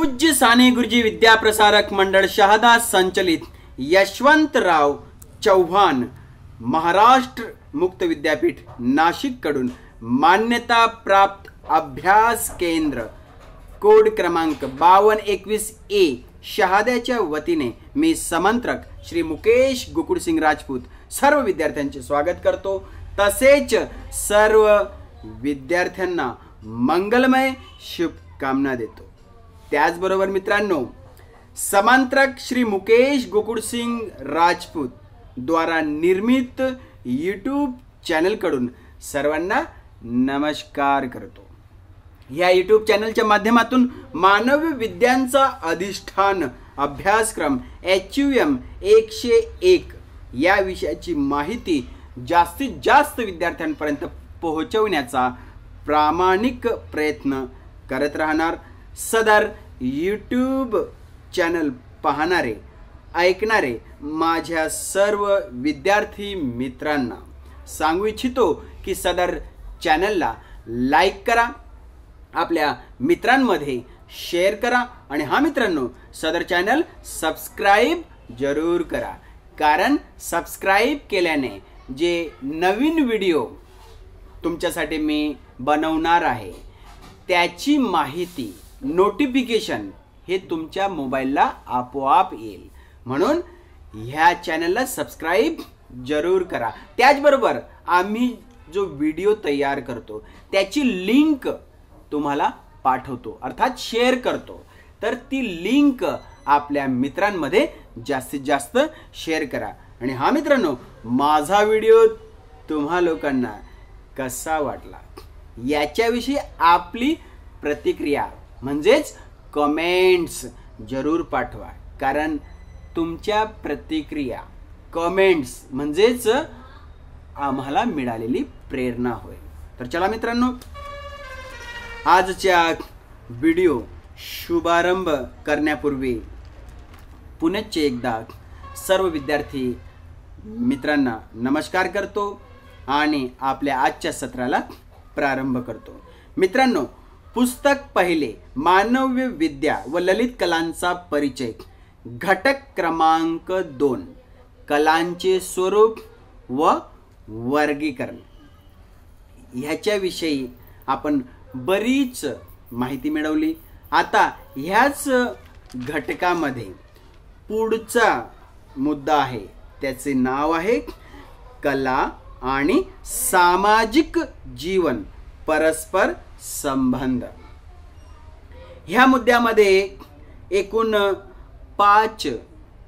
पूज्य साने गुरुजी विद्याप्रसारक मंडळ शहादा संचलित यशवंतराव चव्हाण महाराष्ट्र मुक्त विद्यापीठ नाशिक कडून मान्यता प्राप्त अभ्यास केंद्र कोड क्रमांक 5221A शहाद्याच्या वतीने मी समंत्रक श्री मुकेश गोकुळसिंग राजपूत सर्व विद्यार्थ्यांचे स्वागत करतो। तसेच सर्व विद्यार्थ्यांना मंगलमय शुभकामना देतो। त्याचबरोबर मित्रांनो, समंत्रक श्री मुकेश गोकुळसिंग राजपूत द्वारा निर्मित यूट्यूब चॅनल कडून सर्वांना नमस्कार करतो। या यूट्यूब चॅनलच्या माध्यमातून मानवी विज्ञानचा अधिष्ठान अभ्यासक्रम HUM 101 या विषयाची माहिती जास्तीत जास्त विद्यार्थ्यांपर्यंत पोहोचवण्याचा प्रामाणिक प्रयत्न करत राहणार। सदर यूट्यूब चॅनल पाहणारे ऐकणारे माझ्या सर्व विद्यार्थी मित्रांना सांगू इच्छितो की सदर चॅनलला लाईक करा, आपल्या मित्रांमध्ये शेअर करा आणि हा मित्रांनो सदर चॅनल सबस्क्राइब जरूर करा, कारण सबस्क्राइब केल्याने जे नवीन व्हिडिओ तुमच्यासाठी मी बनवणार आहे त्याची माहिती नोटिफिकेशन हे तुमच्या मोबाईलला आपोआप येईल। म्हणून ह्या चॅनलला सबस्क्राइब जरूर करा। त्याचबरोबर आम्ही जो व्हिडिओ तयार करतो त्याची लिंक तुम्हाला पाठवतो, अर्थात शेअर करतो, तर ती लिंक आपल्या मित्रांमध्ये जास्तीत जास्त शेअर करा। आणि हा मित्रांनो, माझा व्हिडिओ तुम्हा लोकांना कसा वाटला याच्याविषयी आपली प्रतिक्रिया म्हणजेच कमेंट्स जरूर पाठवा, कारण तुमच्या प्रतिक्रिया कमेंट्स म्हणजेच आम्हाला मिळालेली प्रेरणा होय। तर चला मित्रांनो, आजच्या व्हिडिओ शुभारंभ करण्यापूर्वी पुनश्च एकदा सर्व विद्यार्थी मित्रांना नमस्कार करतो आणि आपल्या आजच्या सत्राला प्रारंभ करतो। मित्रांनो, पुस्तक पहिले मानव विद्या व ललित कलांचा परिचय घटक क्रमांक 2 कलांचे स्वरूप व वर्गीकरण ह्याच्याविषयी आपण बरीच माहिती मिळवली। आता ह्याच घटकामध्ये पुढचा मुद्दा आहे, त्याचे नाव आहे कला आणि सामाजिक जीवन परस्पर संबंध। ह्या मुद्द्यामध्ये एकूण 5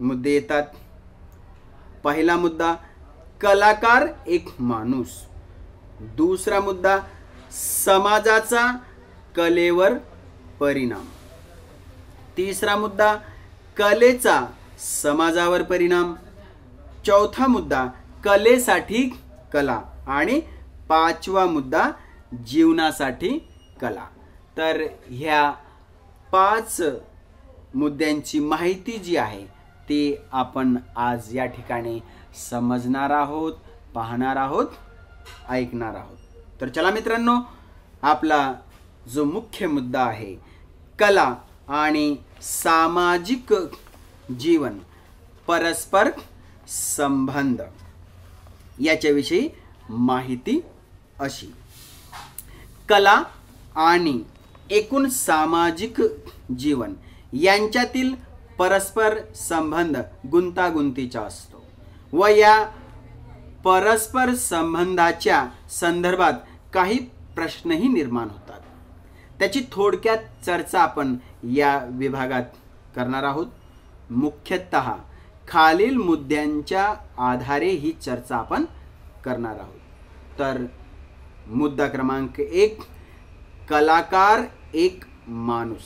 मुद्दे येतात। पहिला मुद्दा कलाकार एक माणूस, दुसरा मुद्दा समाजाचा कलेवर परिणाम, तिसरा मुद्दा कलेचा समाजावर परिणाम, चौथा मुद्दा कलेसाठी कला आणि पाचवा मुद्दा जीवनासाठी कला। तर ह्या 5 मुद्द्यांची माहिती जी आहे ती आपण आज या ठिकाणी समजणार आहोत, पाहणार आहोत, ऐकणार आहोत। तर चला मित्रांनो, आपला जो मुख्य मुद्दा आहे कला आणि सामाजिक जीवन परस्पर संबंध याच्याविषयी माहिती अशी। कला आणि एकूण सामाजिक जीवन यांच्यातील परस्पर संबंध गुंतागुंतीचा असतो व या परस्पर संबंधाच्या संदर्भात काही प्रश्नही निर्माण होतात। त्याची थोडक्यात चर्चा आपण या विभागात करणार आहोत। मुख्यतः खालील मुद्द्यांच्या आधारे ही चर्चा आपण करणार आहोत। तर मुद्दा क्रमांक 1, कलाकार एक माणूस।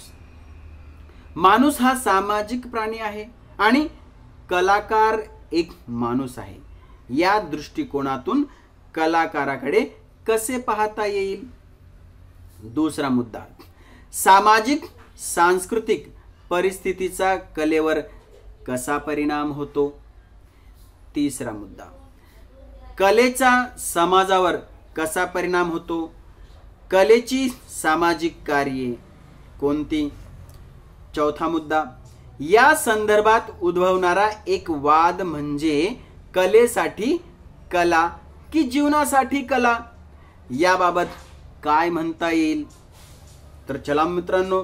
माणूस हा सामाजिक प्राणी आहे आणि कलाकार एक माणूस आहे। या दृष्टिकोनातून कलाकाराकडे कसे पाहता येईल? दुसरा मुद्दा, सामाजिक सांस्कृतिक परिस्थितीचा कलेवर कसा परिणाम होतो? तिसरा मुद्दा, कलेचा समाजावर कसा परिणाम होतो? कलेची सामाजिक कार्ये कोणती? चौथा मुद्दा, या संदर्भात उद्भवणारा एक वाद म्हणजे कलेसाठी कला की जीवनासाठी कला, याबाबत काय म्हणता येईल? तर चला मित्रांनो,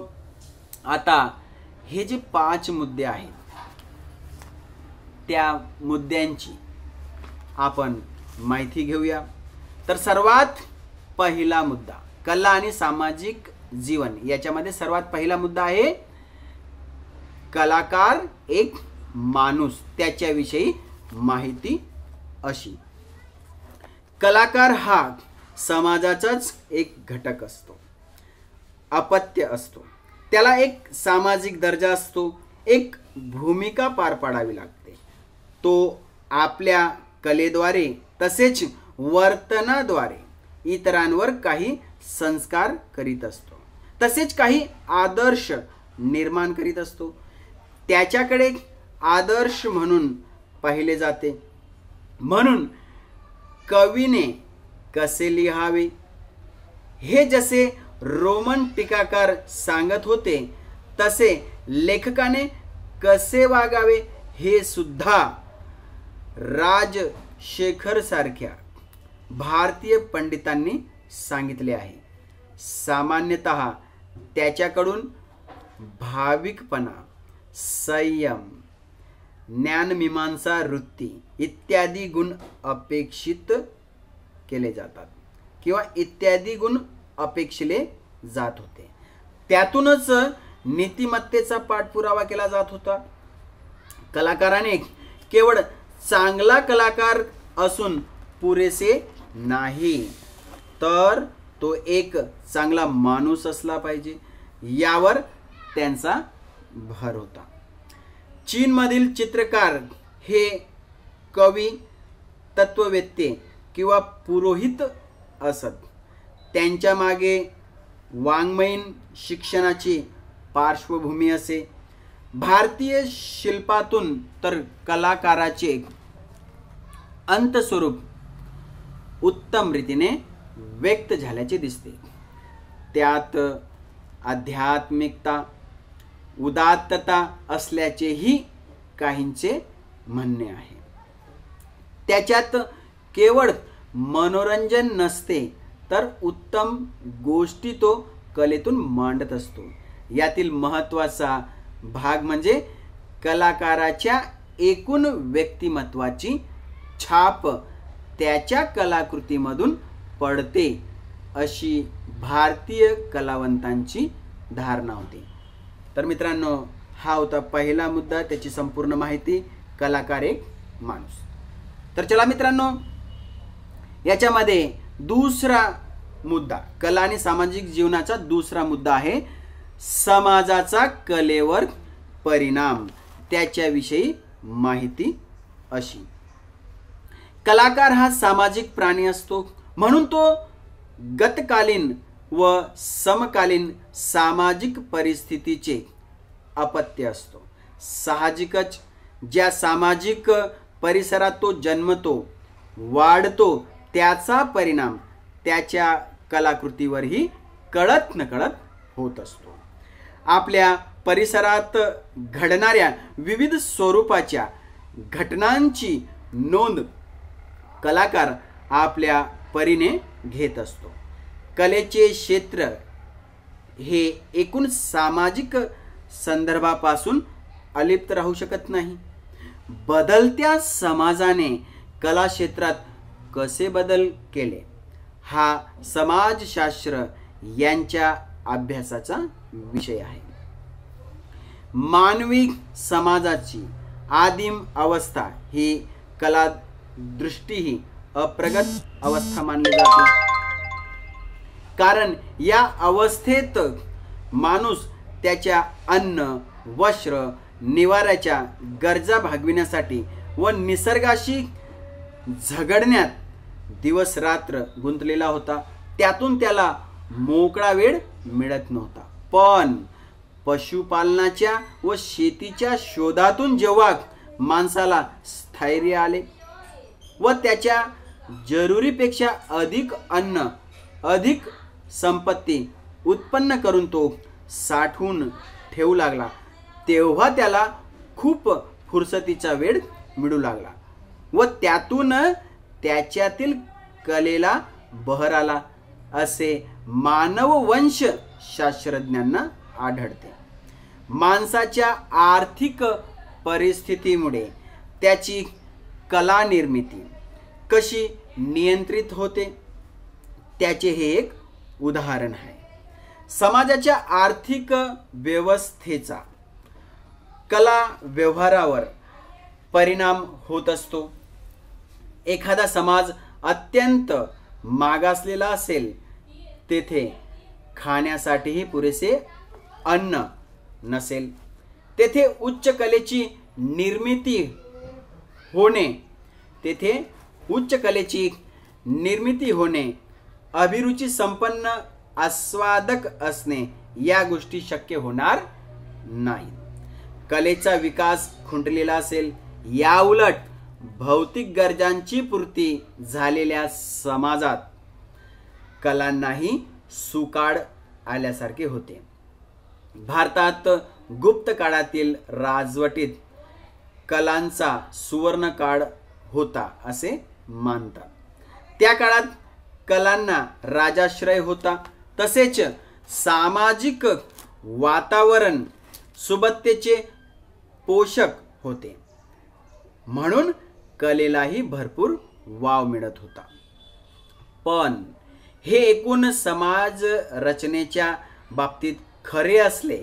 आता हे जे 5 मुद्दे आहेत त्या मुद्द्यांची आपण माहिती घेऊया. तर सर्वात पहिला मुद्दा, कला आणि सामाजिक जीवन, याच्यामध्ये सर्वात पहिला मुद्दा आहे कलाकार एक माणूस, त्याच्याविषयी माहिती अशी. कलाकार हा समाजाचाच एक घटक असतो, अपत्य असतो. त्याला एक सामाजिक दर्जा असतो, एक भूमिका पार पाडावी लागते. तो आपल्या कलेद्वारे तसेच वर्तनाद्वारे इतरांवर काही संस्कार करीत असतो, तसेच काही आदर्श निर्माण करीत असतो. त्याच्याकडे आदर्श म्हणून पाहिले जाते. म्हणून कवीने कसे लिहावे हे जसे रोमन टीकाकार सांगत होते, तसे लेखकाने कसे वागावे हे सुद्धा राजशेखर सारख्या भारतीय पंडितांनी सांगितले आहे. सामान्यतः त्याच्याकडून भाविकपणा, संयम, ज्ञानमीमांसा वृत्ती इत्यादी गुण अपेक्षित केले जातात किंवा इत्यादी गुण अपेक्षिले जात होते. त्यातूनच नीतिमत्तेचा पाठपुरावा केला जात होता. कलाकाराने केवळ चांगला कलाकार असून पुरेसे नाही, तर तो एक चांगला माणूस असला पाहिजे, यावर त्यांचा भर होता. चीनमधील चित्रकार हे कवी, तत्ववेत्ते किंवा पुरोहित असत. त्यांच्या मागे वाङ्मयीन शिक्षणाची पार्श्वभूमी असे. भारतीय शिल्पातून तर कलाकाराचे अंतस्वरूप उत्तम रीतीने व्यक्त झाल्याचे दिसते. त्यात आध्यात्मिकता, उदात्तता असल्याचेही काहींचे म्हणणे आहे. त्याच्यात केवळ मनोरंजन नसते, तर उत्तम गोष्टी तो कलेतून मांडत असतो. यातील महत्त्वाचा भाग म्हणजे कलाकाराच्या एकूण व्यक्तिमत्वाची छाप त्याच्या कलाकृतीमधून पडते, अशी भारतीय कलावंतांची धारणा होती. तर मित्रांनो, हा होता पहिला मुद्दा, त्याची संपूर्ण माहिती, कलाकार एक माणूस. तर चला मित्रांनो, याच्यामध्ये दुसरा मुद्दा, कला आणि सामाजिक जीवनाचा दुसरा मुद्दा आहे समाजाचा कलेवर परिणाम, त्याच्याविषयी माहिती अशी. कलाकार हा सामाजिक प्राणी असतो, म्हणून तो गतकालीन व समकालीन सामाजिक परिस्थितीचे अपत्य असतो. साहजिकच ज्या सामाजिक परिसरात तो जन्मतो, वाढतो, त्याचा परिणाम त्याच्या कलाकृतीवरही कळत नकळत होत असतो. आपल्या परिसरात घडणाऱ्या विविध स्वरूपाच्या घटनांची नोंद कलाकार आपल्या परीने घेत असतो. कलेचे क्षेत्र हे एकूण सामाजिक संदर्भापासून अलिप्त राहू शकत नाही. बदलत्या समाजाने कला क्षेत्रात कसे बदल केले, हा समाजशास्त्र यांच्या अभ्यासाचा विषय आहे. मानवी समाजाची आदिम अवस्था ही कला दृष्टीही अप्रगत अवस्था मानली जाते. कारण या अवस्थेत माणूस त्याच्या अन्न, वस्त्र, निवाऱ्याच्या गरजा भागविण्यासाठी व निसर्गाशी झगडण्यात दिवस रात्र गुंतलेला होता. त्यातून त्याला मोकळा वेळ मिळत नव्हता. पण पशुपालनाच्या व शेतीच्या शोधातून जेव्हा माणसाला स्थैर्य आले व त्याच्या जरुरीपेक्षा अधिक अन्न, अधिक संपत्ती उत्पन्न करून तो साठवून ठेवू लागला तेव्हा त्याला खूप फुरसतीचा वेळ मिळू लागला व त्यातून त्याच्यातील कलेला बहर आला असे मानववंश शास्त्रज्ञांना आढळते. माणसाच्या आर्थिक परिस्थितीमुळे त्याची कला निर्मिती कशी नियंत्रित होते त्याचे हे एक उदाहरण आहे. समाजाच्या आर्थिक व्यवस्थेचा कला व्यवहारावर परिणाम होत असतो. एखादा समाज अत्यंत मागासलेला असेल तेथे खाण्यासाठीही पुरेसे अन्न नसेल. तेथे उच्च कलेची निर्मिती होणे अभिरुची संपन्न आस्वादक असणे या गोष्टी शक्य होणार नाही. कलेचा विकास खुंटलेला असेल. या उलट भौतिक गरजांची पूर्ती झालेल्या समाजात कलांनाही सुकाळ आल्यासारखे होते. भारतात गुप्त काळातील राजवटीत कलांचा सुवर्ण काळ होता असे मानतात. त्या काळात कलांना राजाश्रय होता. तसेच सामाजिक वातावरण सुबत्तेचे पोषक होते म्हणून कलेलाही भरपूर वाव मिळत होता. पण हे एकूण समाज रचनेच्या बाबतीत खरे असले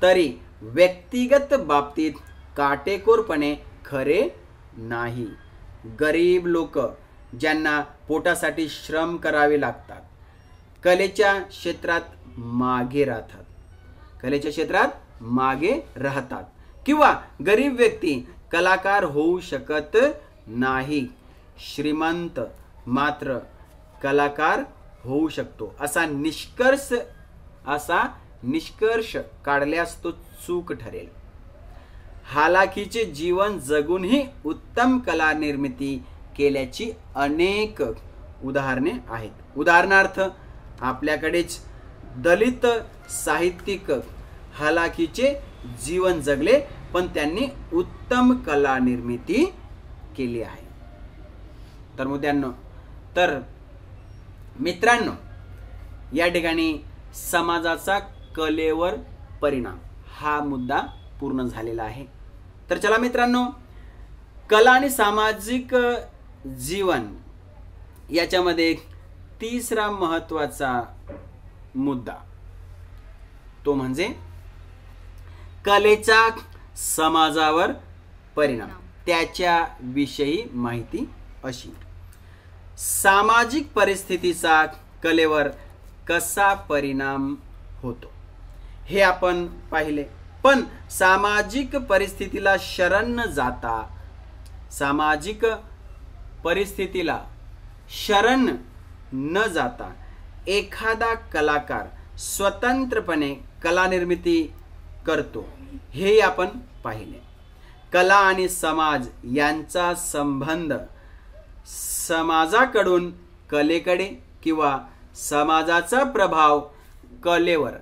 तरी व्यक्तिगत बाबतीत काटेकोरपणे खरे नाही. गरीब लोक ज्यांना पोटासाठी श्रम करावे लागतात कलेच्या क्षेत्रात मागे राहतात किंवा गरीब व्यक्ती कलाकार होऊ शकत नाही. श्रीमंत मात्र कलाकार होऊ शकतो असा निष्कर्ष काढल्यास तो चूक ठरेल. हालाकीचे जीवन जगूनही उत्तम कला निर्मिती केल्याची अनेक उदाहरणे आहेत. उदाहरणार्थ आपल्याकडेच दलित साहित्यिक हालाकीचे जीवन जगले पण त्यांनी उत्तम कला निर्मिती केली आहे. तर मित्रांनो या ठिकाणी समाजाचा कलेवर परिणाम हा मुद्दा पूर्ण झालेला आहे. तर चला मित्रांनो, कला आणि सामाजिक जीवन याच्यामध्ये एक तिसरा महत्त्वाचा मुद्दा तो म्हणजे कलेचा समाजावर परिणाम. त्याच्या विषयी माहिती अशी सामाजिक परिस्थितीचा कलेवर कसा परिणाम होतो हे आपण पाहिले. पण सामाजिक परिस्थितीला शरण न जाता एखादा कलाकार स्वतंत्रपणे कला निर्मिती करतो हे आपण पाहिले. कला आणि समाज यांचा संबंध समाजाकडून कलेकडे किंवा समाजाचा प्रभाव कलेवर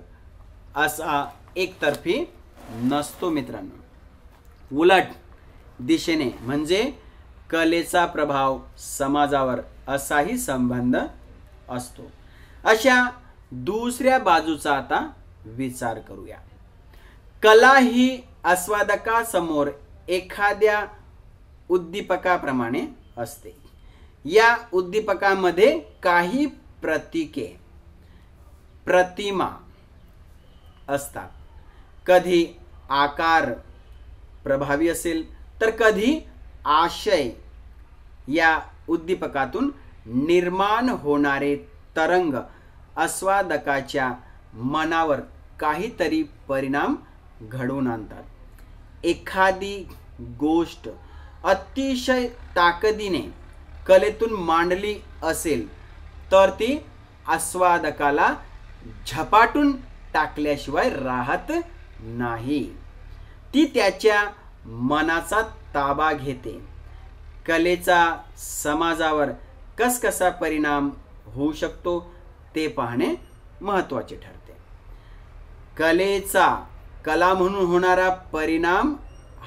असा एकतर्फी नसतो मित्रांनो. उलट दिशेने म्हणजे कलेचा प्रभाव समाजावर असाही संबंध असतो. अशा दुसऱ्या बाजूचा आता विचार करूया. कला ही आस्वादकासमोर एखाद्या उद्दीपकाप्रमाणे असते. या उद्दीपकामध्ये काही प्रतिमा असतात. कधी आकार प्रभावी असेल तर कधी आशय. या उद्दीपकातून निर्माण होणारे तरंग आस्वादकाच्या मनावर काहीतरी परिणाम घडवून आणतात. एखादी गोष्ट अतिशय ताकदीने कलेतून मांडली असेल तर ती आस्वादकाला झपाटून टाकल्याशिवाय राहत नाही. ती त्याच्या मनाचा ताबा घेते. कलेचा समाजावर कसा परिणाम होऊ शकतो ते पाहणे महत्त्वाचे ठरते. कलेचा कला म्हणून होणारा परिणाम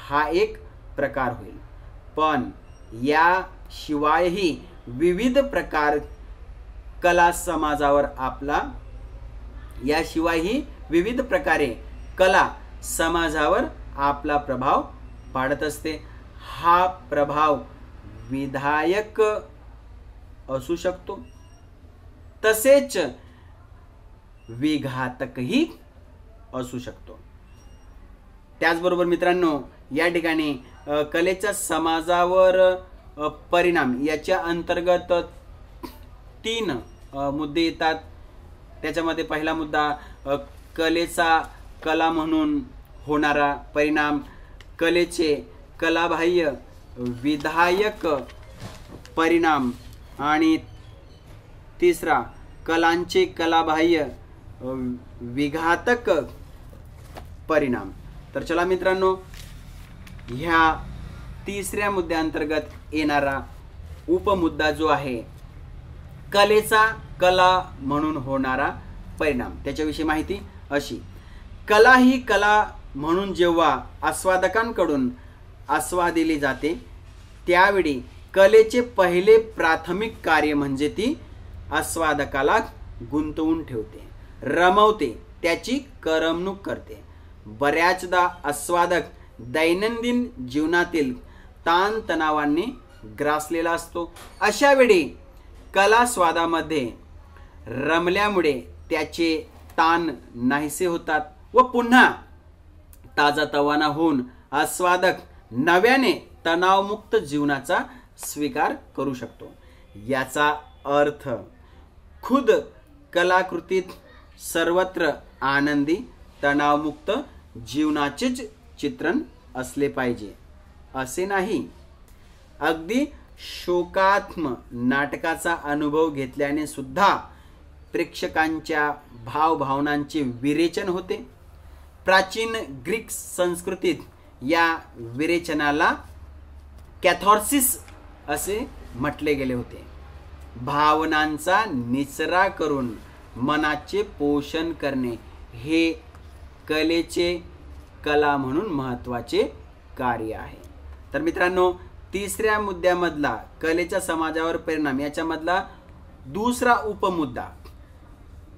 हा एक प्रकार होईल. पण याशिवायही विविध प्रकार कला समाजावर कला समाजावर आपला प्रभाव पाडत असते. हा प्रभाव विधायक असू शकतो, तसेच विघातकही असू शकतो. त्याचबरोबर मित्रांनो, या ठिकाणी कलेच्या समाजावर परिणाम याच्या अंतर्गत 3 मुद्दे येतात. त्याच्यामध्ये पहिला मुद्दा कलेचा कला म्हणून होणारा परिणाम, कलेचे कलाबाह्य विधायक परिणाम आणि तिसरा कलांचे कलाबाह्य विघातक परिणाम. तर चला मित्रांनो, ह्या तिसऱ्या मुद्द्यांतर्गत येणारा उपमुद्दा जो आहे कलेचा कला म्हणून होणारा परिणाम, त्याच्याविषयी माहिती अशी. कला ही कला म्हणून जेव्हा आस्वादकांकडून आस्वादिली जाते, त्यावेळी कलेचे पहिले प्राथमिक कार्य म्हणजे ती आस्वादकाला गुंतवून ठेवते, रमवते, त्याची करमणूक करते. बऱ्याचदा आस्वादक दैनंदिन जीवनातील ताणतणावांनी ग्रासलेला असतो. अशा वेळी कला स्वादामध्ये रमल्यामुळे त्याचे ताण नाहीसे होतात व पुन्हा ताजातवाना होऊन आस्वादक नव्याने तणावमुक्त जीवनाचा स्वीकार करू शकतो. याचा अर्थ खुद कलाकृतीत सर्वत्र आनंदी तणावमुक्त जीवनाचेच चित्रण असले पाहिजे असे नाही. अगदी शोकात्म नाटकाचा अनुभव घेतल्याने सुद्धा प्रेक्षकांच्या भावभावनांचे विरेचन होते. प्राचीन ग्रीक संस्कृतीत या विरेचनाला कॅथार्सिस असे म्हटले गेले होते. भावनांचा निचरा करून मनाचे पोषण करणे हे कलेचे कला म्हणून महत्त्वाचे कार्य आहे. तर मित्रांनो, तिसऱ्या मुद्द्यामधला कलेच्या समाजावर परिणाम याच्यामधला दुसरा उपमुद्दा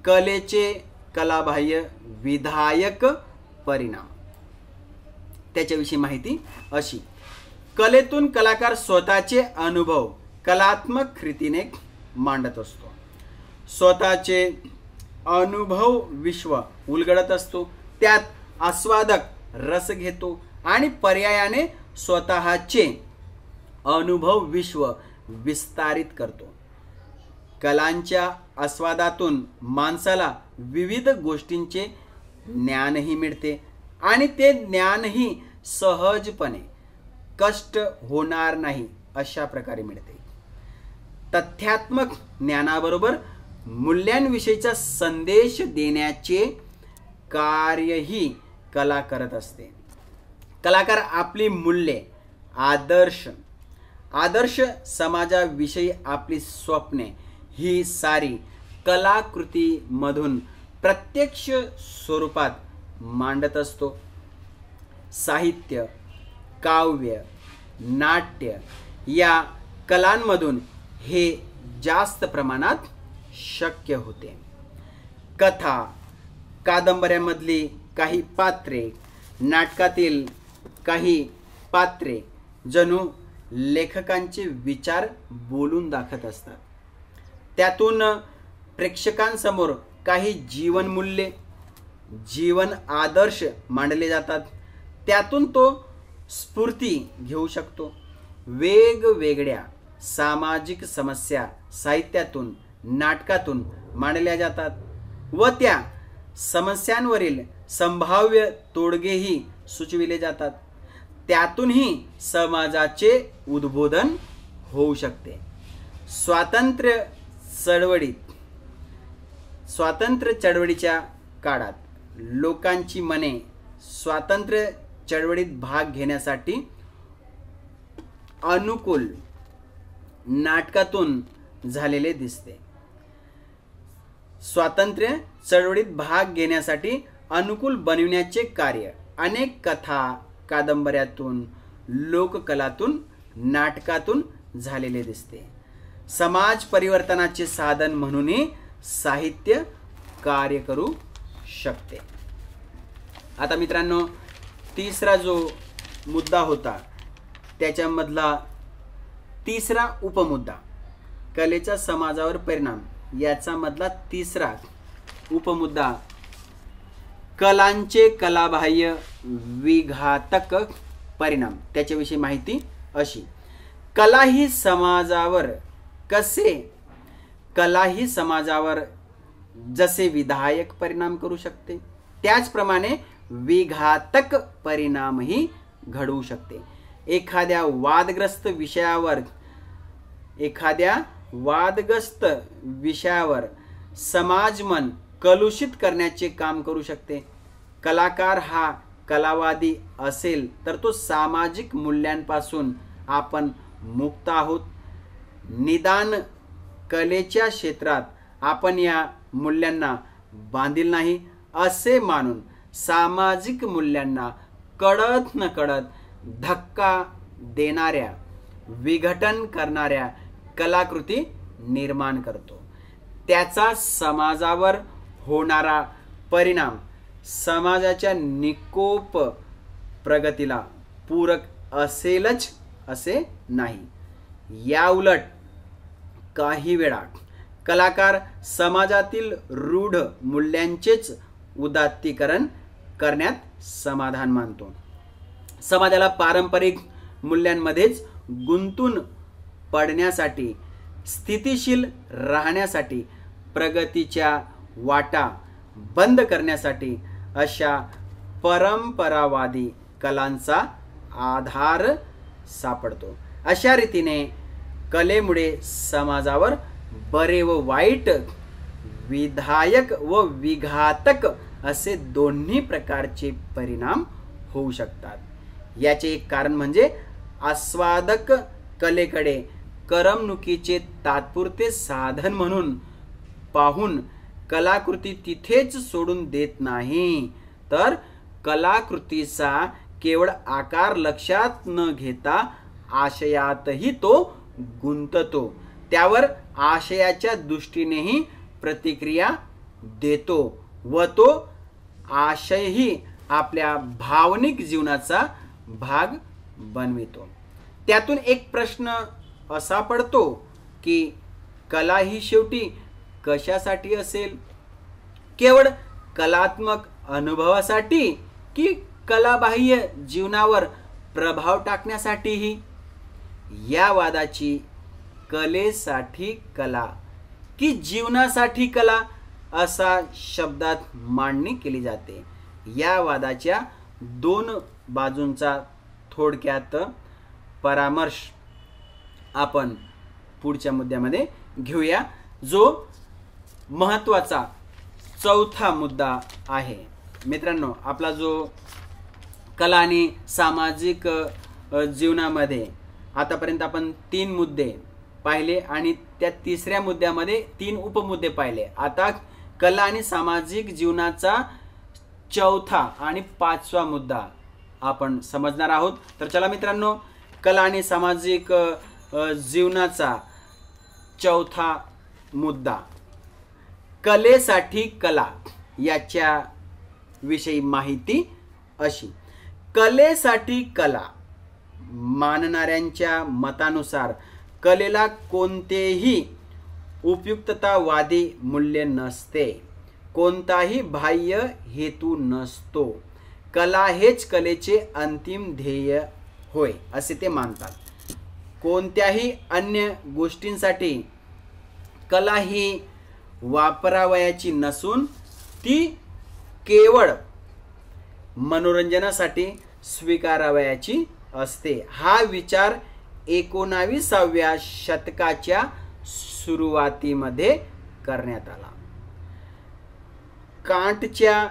कलेचे कलाबाह्य विधायक परिणाम, त्याच्याविषयी माहिती अशी. कलेतून कलाकार स्वतःचे अनुभव कलात्मक कृतीने मांडत असतो. स्वतःचे अनुभव विश्व उलगडत असतो. त्यात आस्वादक रस घेतो आणि पर्यायाने स्वतःचे अनुभव विश्व विस्तारित करतो. कलांच्या आस्वादातून माणसाला विविध गोष्टींचे ज्ञानही मिळते आणि ते ज्ञानही सहजपणे कष्ट होणार नाही अशा प्रकारे मिळते. तथ्यात्मक ज्ञानाबरोबर मूल्यांविषयीचा संदेश देण्याचे कार्यही कला करत असते. कलाकार आपली मूल्ये, आदर्श समाजाविषयी आपली स्वप्ने ही सारी कलाकृतीमधून प्रत्यक्ष स्वरूपात मांडत असतो. साहित्य, काव्य, नाट्य या कलांमधून हे जास्त प्रमाणात शक्य होते. कथा, कादंबऱ्यांमधली काही पात्रे, नाटकातील काही पात्रे जणू लेखकांचे विचार बोलून दाखवत असतात. त्यातून प्रेक्षकांसमोर काही जीवनमूल्ये, जीवन आदर्श मांडले जातात. त्यातून तो स्फूर्ती घेऊ शकतो. वेगवेगळ्या सामाजिक समस्या साहित्यातून, नाटकातून मांडल्या जातात व त्या समस्यांवरील संभाव्य तोडगेही सुचविले जातात. त्यातूनही समाजाचे उद्बोधन होऊ शकते. स्वातंत्र्य चळवळीच्या काळात लोकांची मने स्वातंत्र्य चळवळीत भाग घेण्यासाठी अनुकूल नाटकातून झालेले दिसते. स्वातंत्र्य चळवळीत भाग घेण्यासाठी अनुकूल बनविण्याचे कार्य अनेक कथा कादंबऱ्यातून लोककलातून नाटकातून झालेले दिसते. समाज परिवर्तनाचे साधन म्हणूनही साहित्य कार्य करू शकते. आता मित्रांनो, तिसरा जो मुद्दा होता त्याच्यामधला तिसरा उपमुद्दा कलेचा समाजावर परिणाम, याचा मधला तिसरा उपमुद्दा कलांचे कलाबाह्य विघातक परिणाम. त्याच्याविषयी माहिती अशी, कला ही समाजावर जसे विधायक परिणाम करू शकते त्याचप्रमाणे विघातक परिणामही घडवू शकते. एखाद्या वादग्रस्त विषयावर समाज मन कलुषित करण्याचे काम करू शकते. कलाकार हा कलावादी असेल तर तो सामाजिक मूल्यांपासून आपण मुक्त आहोत. निदान कलेच्या क्षेत्रात आपण या मूल्यांना बांधील नाही असे मानून सामाजिक मूल्यांना कळत न कळत धक्का देणाऱ्या, विघटन करणाऱ्या कलाकृती निर्माण करतो. त्याचा समाजावर होणारा परिणाम समाजाच्या निकोप प्रगतीला पूरक असेलच असे नाही. याउलट काही वेळा कलाकार समाजातील रूढ मूल्यांचेच उदात्तीकरण करण्यात समाधान मानतो. समाजाला पारंपरिक मूल्यांमध्येच गुंतून पडण्यासाठी, स्थितिशील राहण्यासाठी, प्रगतीच्या वाटा बंद करण्यासाठी अशा परंपरावादी कलांचा आधार सापडतो. अशा रीतीने कलेमुळे समाजावर बरे व वाईट, विधायक व विघातक असे दोन्ही प्रकारचे परिणाम होऊ शकतात. याचे एक कारण म्हणजे आस्वादक कलेकडे करमणुकीचे तात्पुरते साधन म्हणून पाहून कलाकृती तिथेच सोडून देत नाही, तर कलाकृतीचा केवळ आकार लक्षात न घेता आशयातही तो गुंततो. त्यावर आशयाच्या दृष्टीनेही प्रतिक्रिया देतो व तो आशयही आपल्या भावनिक जीवनाचा भाग बनवितो. त्यातून एक प्रश्न असा पडतो की कला ही शेवटी कशासाठी असेल? केवळ कलात्मक अनुभवासाठी की कलाबाह्य जीवनावर प्रभाव टाकण्यासाठीही? या वादाची कलेसाठी कला की जीवनासाठी कला असा शब्दात मांडणी केली जाते. या वादाच्या दोन बाजूंचा थोडक्यात परामर्श आपण पुढच्या मुद्द्यामध्ये घेऊया, जो महत्त्वाचा चौथा मुद्दा आहे. मित्रांनो, आपला जो कला आणि सामाजिक जीवनामध्ये आतापर्यंत आपण 3 मुद्दे पाहिले आणि त्या तिसऱ्या मुद्द्यामध्ये 3 उपमुद्दे पाहिले. आता कला आणि सामाजिक जीवनाचा चौथा आणि 5वा मुद्दा आपण समजणार आहोत. तर चला मित्रांनो, कला आणि सामाजिक जीवनाचा चौथा मुद्दा, कलेसाठी कला, याच्या विषयी माहिती अशी. कलेसाठी कला मानणाऱ्यांच्या मतानुसार कलेला कोणतेही उपयुक्ततावादी मूल्य नसते, कोणताही बाह्य हेतू नसतो. कला हेच कलेचे अंतिम ध्येय होय असे ते मानतात. कोणत्याही अन्य गोष्टींसाठी कला ही वापरावयाची नसून ती केवळ मनोरंजनासाठी स्वीकारावयाची असते. हा विचार 19व्या शतकाच्या सुरुवातीमध्ये करण्यात आला. कांटच्या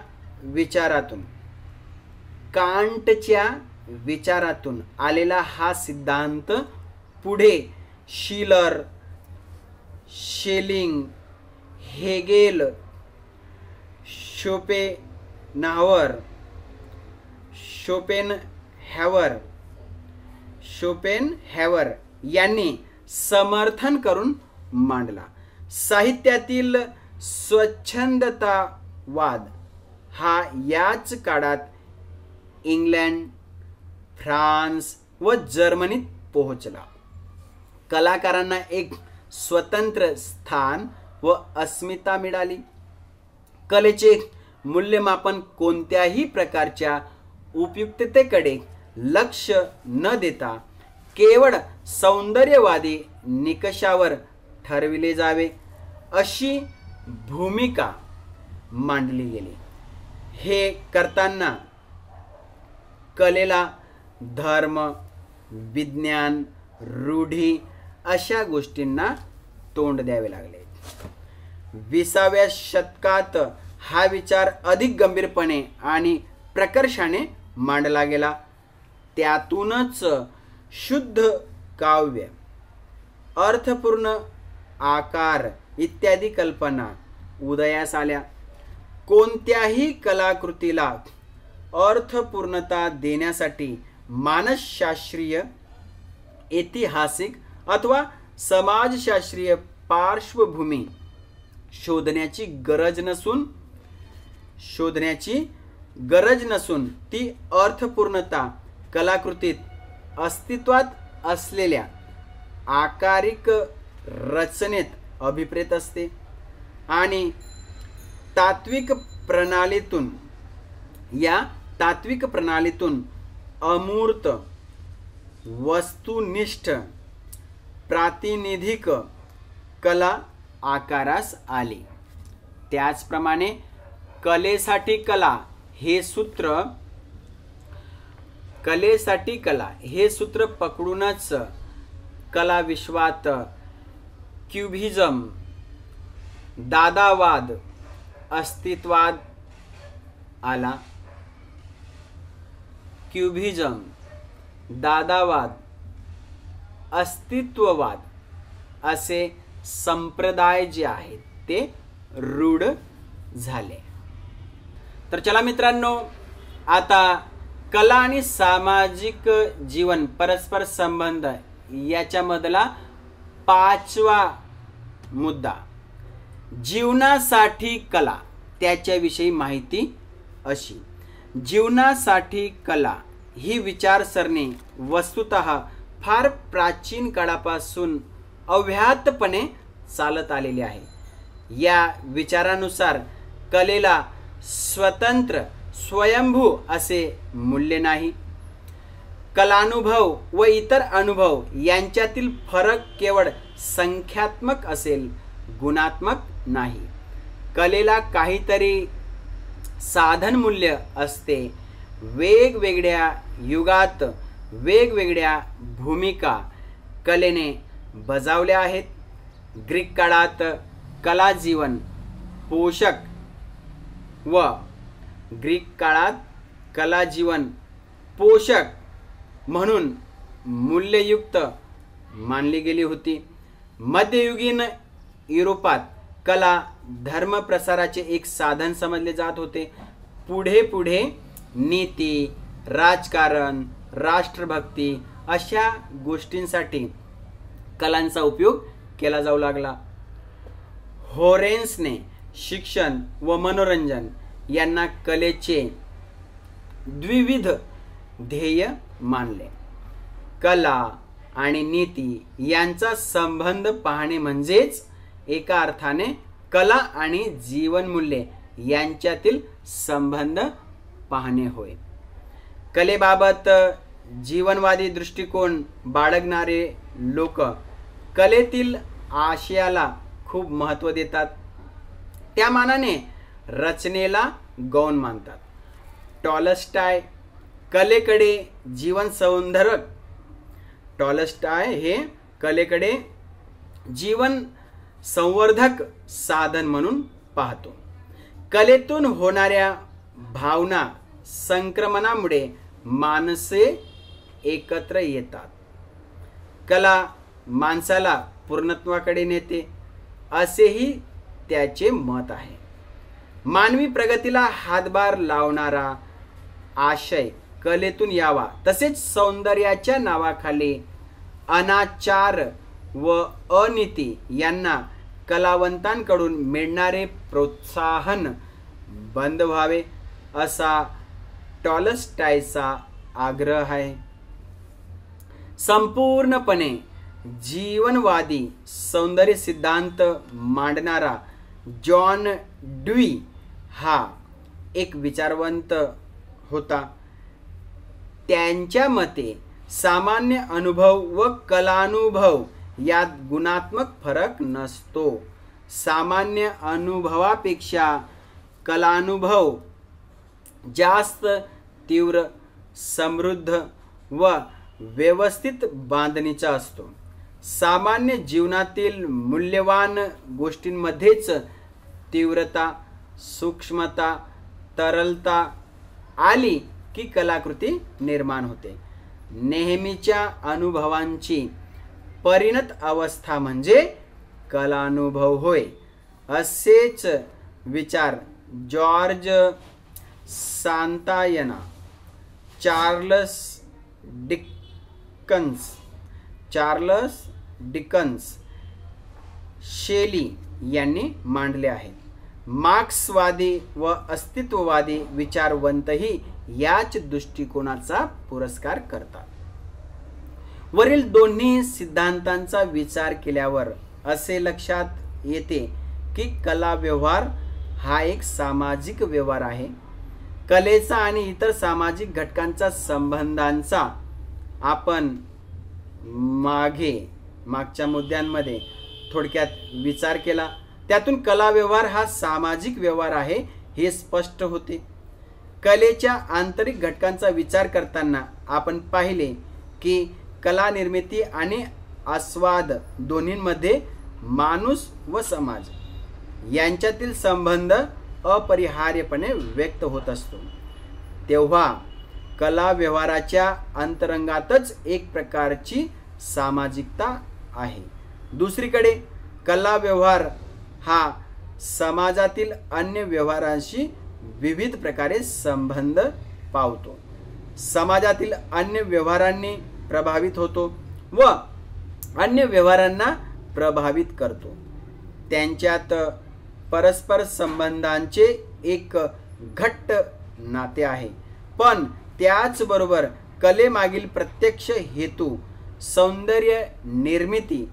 विचारातून आलेला हा सिद्धांत पुढे शिलर, शेलिंग, हेगेल, नाहवर, शोपेनहॅवर यांनी समर्थन करून मांडला. साहित्यातील स्वच्छंदतावाद हा याच काळात इंग्लंड, फ्रान्स व जर्मनीत पोहोचला. कलाकारांना एक स्वतंत्र स्थान व अस्मिता मिळाली. कलेचे मूल्यमापन कोणत्याही प्रकारच्या उपयुक्ततेकडे लक्ष न देता केवळ सौंदर्यवादी निकषावर ठरविले जावे अशी भूमिका मांडली गेली. हे करताना कलेला धर्म, विज्ञान, रूढी अशा गोष्टींना तोंड द्यावे लागले. 20व्या शतकात हा विचार अधिक गंभीरपणे आणि प्रकर्षाने मांडला गेला. त्यातूनच शुद्ध काव्य, अर्थपूर्ण आकार इत्यादी कल्पना उदयास आल्या. कोणत्याही कलाकृतीला अर्थपूर्णता देण्यासाठी मानसशास्त्रीय, ऐतिहासिक अथवा समाजशास्त्रीय पार्श्वभूमी शोधण्याची गरज नसून ती अर्थपूर्णता कलाकृतीत अस्तित्वात असलेल्या आकारिक रचनेत अभिप्रेत असते आणि तात्विक प्रणालीतून अमूर्त वस्तुनिष्ठ प्रातिनिधिक कला आकारास आली. त्याचप्रमाणे कलेसाठी कला हे सूत्र पकडूनच कला विश्वात क्युबिझम, दादावाद अस्तित्वात आला. क्युबिझम, दादावाद, अस्तित्ववाद असे संप्रदाय जे आहेत ते रूढ झाले. तर चला मित्रांनो, आता कला आणि सामाजिक जीवन परस्पर संबंध याच्यामधला 5वा मुद्दा, जीवनासाठी कला, त्याच्याविषयी माहिती अशी. जीवनासाठी कला ही विचारसरणी वस्तुतः फार प्राचीन काळापासून अव्याहतपणे चालत आलेली आहे. या विचारानुसार कलेला स्वतंत्र, स्वयंभू असे मूल्य नाही. कलानुभव व इतर अनुभव यांच्यातील फरक केवळ संख्यात्मक असेल, गुणात्मक नाही. कलेला काहीतरी साधन मूल्य असते. वेगवेगळ्या युगात वेगवेगळ्या भूमिका कलेने बजावल्या आहेत. ग्रीक काळात कला जीवन पोषक म्हणून मूल्ययुक्त मानली गेली होती. मध्ययुगीन युरोपात कला धर्म प्रसाराचे एक साधन समजले जात होते. पुढे पुढे नीती, राजकारण, राष्ट्रभक्ती अशा गोष्टींसाठी कलांचा उपयोग केला जाऊ लागला. होरेन्सने शिक्षण व मनोरंजन यांना कलेचे द्विविध ध्येय मानले. कला आणि नीती यांचा संबंध पाहणे म्हणजेच एका अर्थाने कला आणि जीवनमूल्ये यांच्यातील संबंध पाहणे होय. कलेबाबत जीवनवादी दृष्टिकोन बाळगणारे लोक कलेतील आशयाला खूप महत्त्व देतात. त्या मानाने रचनेला गौण मानतात. टॉलस्टॉय कलेकडे जीवन संवर्धक साधन म्हणून पाहतो. कलेतून होणाऱ्या भावना संक्रमणामुळे माणसे एकत्र येतात. कला माणसाला पूर्णत्वाकडे नेते असेही त्याचे मत आहे. मानवी प्रगतीला हातभार लावणारा आशय कलेतून यावा, तसेच सौंदर्याच्या नावाखाली अनाचार व अनीती यांना कलावंतांकडून मिळणारे प्रोत्साहन बंद व्हावे, असा टॉलस्टॉयचा आग्रह आहे. संपूर्णपणे जीवनवादी सौंदर्य सिद्धांत मांडणारा जॉन ड्यूई हा एक विचारवंत होता. त्यांच्या मते सामान्य अनुभव व कलानुभव यात गुणात्मक फरक नसतो. सामान्य अनुभवापेक्षा कलानुभव जास्त तीव्र, समृद्ध व व्यवस्थित बांधणीचा असतो. सामान्य जीवनातील मूल्यवान गोष्टींमध्येच तीव्रता, सूक्ष्मता, तरलता आली की कलाकृती निर्माण होते. नेहमीच्या अनुभवांची परिणत अवस्था म्हणजे कलानुभव होय, असेच विचार जॉर्ज सांतायना, चार्लस डिकन्स, शेली यांनी मांडले आहेत. मार्क्सवादी व अस्तित्ववादी विचारवंतही याच दृष्टिकोनाचा पुरस्कार करतात. वरील दोन्ही सिद्धांतांचा विचार केल्यावर असे लक्षात येते की कला व्यवहार हा एक सामाजिक व्यवहार आहे. कलेचा आणि इतर सामाजिक घटकांचा संबंधांचा आपण मागच्या मुद्द्यांमध्ये थोडक्यात विचार केला. त्यातून कला व्यवहार हा सामाजिक व्यवहार आहे हे स्पष्ट होते. कलेच्या आंतरिक घटकांचा विचार करताना आपण पाहिले की कला निर्मिती आणि आस्वाद दोन्हींमध्ये माणूस व समाज यांच्यातील संबंध अपरिहार्यपणे व्यक्त होत असतो. तेव्हा कला व्यवहाराच्या अंतरंगातच एक प्रकारची सामाजिकता आहे. दुसरीकडे कला व्यवहार हा समाजातील अन्य व्यवहारांशी विविध प्रकारे संबंध पावतो. समाजातील अन्य व्यवहारांनी प्रभावित होतो व अन्य व्यवहारांना प्रभावित करतो. त्यांच्यात परस्पर संबंधांचे एक घट्ट नाते आहे. पण त्याचबरोबर कलेमागील प्रत्यक्ष हेतू सौंदर्य निर्मिती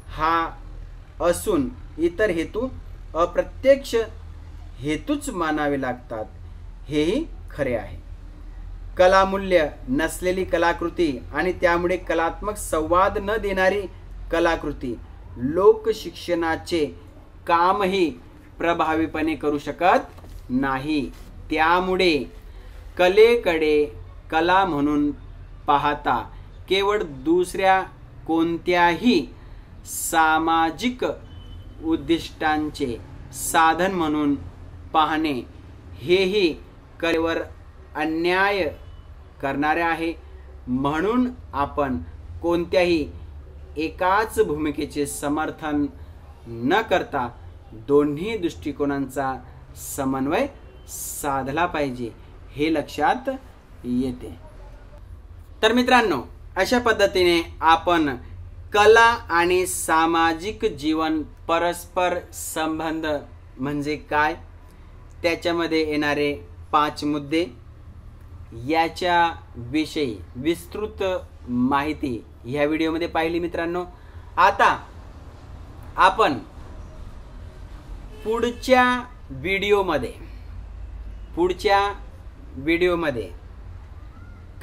हा असून इतर हेतू अप्रत्यक्ष हेतूच मानावे लागतात, हेही खरे आहे. कलामूल्य नसलेली कलाकृती आणि त्यामुळे कलात्मक संवाद न देणारी कलाकृती लोकशिक्षणाचे कामही प्रभावीपणे करू शकत नाही. त्यामुळे कलेकडे कला म्हणून पाहता केवळ दुसऱ्या कोणत्याही सामाजिक उद्दिष्टांचे साधन म्हणून पाहणे हेही कलेवर अन्याय करणारे आहे. म्हणून आपण कोणत्याही एकाच भूमिकेचे समर्थन न करता दोन्ही दृष्टिकोनांचा समन्वय साधला पाहिजे हे लक्षात येते. तर मित्रांनो, अशा पद्धतीने आपण कला आणि सामाजिक जीवन परस्पर संबंध म्हणजे काय, त्याच्यामध्ये येणारे 5 मुद्दे याच्या विषयी विस्तृत माहिती ह्या व्हिडिओमध्ये पाहिली. मित्रांनो, आता आपण पुढच्या व्हिडिओमध्ये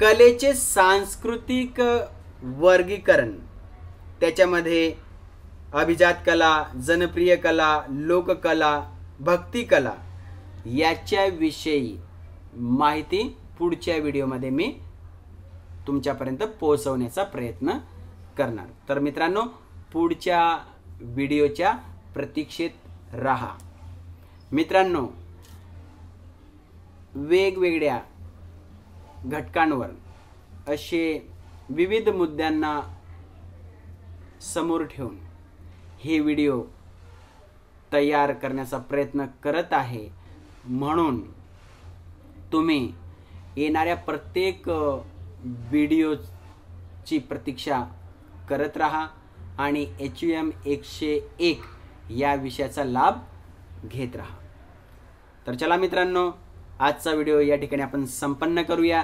कलेचे सांस्कृतिक वर्गीकरण, त्याच्यामध्ये अभिजात कला, जनप्रिय कला, लोककला, भक्ती कला याच्याविषयी माहिती पुढच्या व्हिडिओमध्ये मी तुमच्यापर्यंत पोहोचवण्याचा प्रयत्न करणार. तर मित्रांनो, पुढच्या व्हिडिओच्या प्रतीक्षेत राहा. मित्रांनो, वेगवेगळ्या घटकांवर असे विविध मुद्द्यांना समोर ठेवून हे व्हिडिओ तयार करण्याचा प्रयत्न करत आहे. म्हणून तुम्ही येणाऱ्या प्रत्येक व्हिडिओची प्रतीक्षा करत राहा आणि HUM 101 या विषयाचा लाभ घेत राहा. तर चला मित्रांनो, आजचा व्हिडिओ या ठिकाणी आपण संपन्न करूया.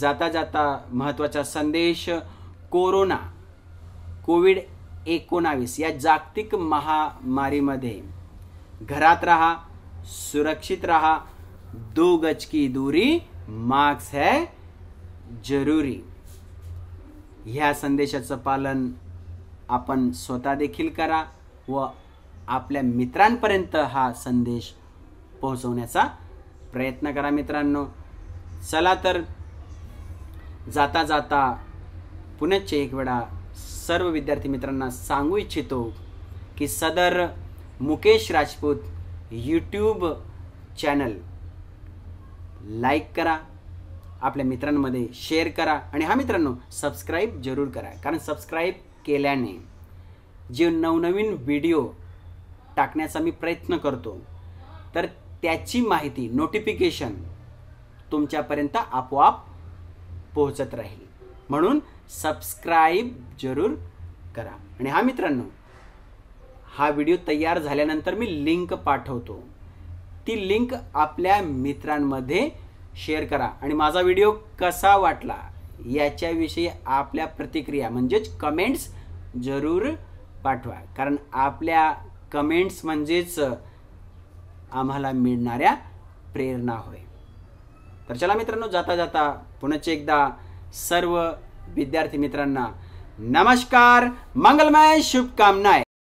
जाता जाता महत्त्वाचा संदेश, कोविड-19 या जागतिक महामारीमध्ये घरात रहा, सुरक्षित रहा, 2 गज की दूरी, मास्क है जरूरी. ह्या संदेशाचं पालन आपण स्वतः देखील करा व आपल्या मित्रांपर्यंत हा संदेश पोहोचवण्याचा प्रयत्न करा. मित्रांनो, चला तर जाता जाता पुनश्च एक वेळा सर्व विद्यार्थी मित्रांना सांगू इच्छितो की सदर Mukesh Rajput YouTube channel like करा, आपल्या मित्रांमध्ये शेअर करा आणि हा मित्रांनो सबस्क्राईब जरूर करा. कारण सबस्क्राईब केल्याने जे नवनवीन व्हिडिओ टाकण्याचा मी प्रयत्न करतो तर त्याची माहिती, नोटिफिकेशन तुमच्यापर्यंत आपोआप पोहोचत राहील. म्हणून सबस्क्राईब जरूर करा. आणि हा मित्रांनो, हा व्हिडिओ तयार झाल्यानंतर मी लिंक पाठवतो, ती लिंक आपल्या मित्रांमध्ये शेअर करा आणि माझा व्हिडिओ कसा वाटला याच्याविषयी आपल्या प्रतिक्रिया म्हणजेच कमेंट्स जरूर पाठवा. कारण आपल्या कमेंट्स म्हणजेच आम्हाला मिळणाऱ्या प्रेरणा होय. तर चला मित्रांनो, जाता जाता पुनश्च एकदा सर्व विद्यार्थी मित्रांना नमस्कार, मंगलमय शुभकामनाएं.